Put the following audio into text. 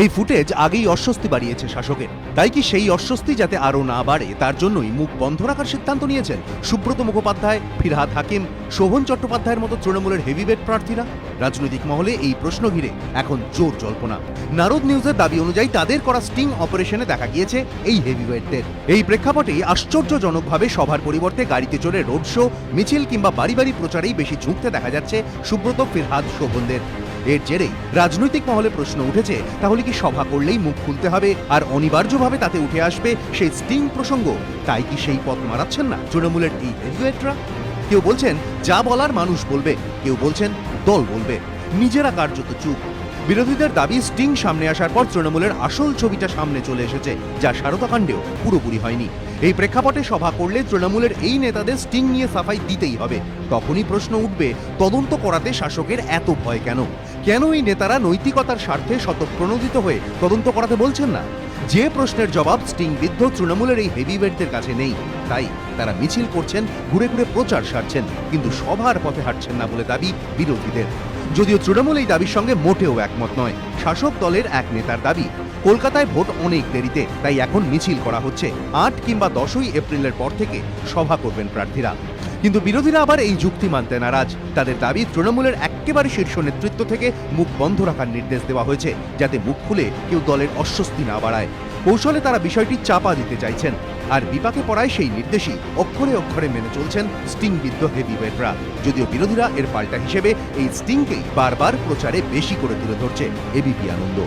এই ফুটেজ আগেই অস্বস্তি বাড়িয়েছে শাসকের। তাই কি সেই অস্বস্তি যাতে আরও না বাড়ে তার জন্যই মুখ বন্ধ রাখার সিদ্ধান্ত নিয়েছেন সুব্রত মুখোপাধ্যায়, ফিরহাদ হাকিম, শোভন চট্টোপাধ্যায়ের মতো তৃণমূলের হেভিওয়েট প্রার্থীরা? রাজনৈতিক মহলে এই প্রশ্ন ঘিরে এখন জোর জল্পনা। নারদ নিউজের দাবি অনুযায়ী তাদের করা স্টিং অপারেশনে দেখা গিয়েছে এই হেভিওয়েটদের। এই প্রেক্ষাপটেই আশ্চর্যজনকভাবে সভার পরিবর্তে গাড়িতে চড়ে রোড শো, মিছিল কিংবা বাড়ি বাড়ি প্রচারেই বেশি ঝুঁকতে দেখা যাচ্ছে সুব্রত, ফিরহাদ, শোভনদের। এর জেরেই রাজনৈতিক মহলে প্রশ্ন উঠেছে, তাহলে কি সভা করলেই মুখ খুলতে হবে আর অনিবার্যভাবে তাতে উঠে আসবে সেই স্টিং প্রসঙ্গ? তাই কি সেই পথ মারাচ্ছেন না তৃণমূলের এই হেভিওয়েটরা? কেউ বলছেন যা বলার মানুষ বলবে, কেউ বলছেন দল বলবে, নিজেরা কার্যত চুপ। বিরোধীদের দাবি স্টিং সামনে আসার পর তৃণমূলের আসল ছবিটা সামনে চলে এসেছে, যা সারদাকাণ্ডেও পুরোপুরি হয়নি। এই প্রেক্ষাপটে সভা করলে তৃণমূলের এই নেতাদের স্টিং নিয়ে সাফাই দিতেই হবে। তখনই প্রশ্ন উঠবে, তদন্ত করাতে শাসকের এত ভয় কেন? কেন এই নেতারা নৈতিকতার স্বার্থে স্বতঃপ্রণোদিত হয়ে তদন্ত করাতে বলছেন না? যে প্রশ্নের জবাব স্টিং বিদ্ধ তৃণমূলের এই হেভিওয়েটদের কাছে নেই, তাই তারা মিছিল করছেন, ঘুরে ঘুরে প্রচার সারছেন, কিন্তু সভার পথে হাঁটছেন না বলে দাবি বিরোধীদের। যদিও তৃণমূল এই দাবির সঙ্গে মোটেও একমত নয়। শাসক দলের এক নেতার দাবি, কলকাতায় ভোট অনেক দেরিতে, তাই এখন মিছিল করা হচ্ছে। ৮ কিংবা 10ই এপ্রিলের পর থেকে সভা করবেন প্রার্থীরা। কিন্তু বিরোধীরা আবার এই যুক্তি মানতে নারাজ। তাদের দাবি, তৃণমূলের একেবারে শীর্ষ নেতৃত্ব থেকে মুখ বন্ধ রাখার নির্দেশ দেওয়া হয়েছে, যাতে মুখ খুলে কেউ দলের অস্বস্তি না বাড়ায়। কৌশলে তারা বিষয়টি চাপা দিতে চাইছেন, আর বিপাকে পড়ায় সেই নির্দেশই অক্ষরে অক্ষরে মেনে চলছেন স্টিং বিদ্ধ হেভিওয়েটরা। যদিও বিরোধীরা এর পাল্টা হিসেবে এই স্টিংকেই বারবার প্রচারে বেশি করে তুলে ধরছে এবিপি আনন্দ।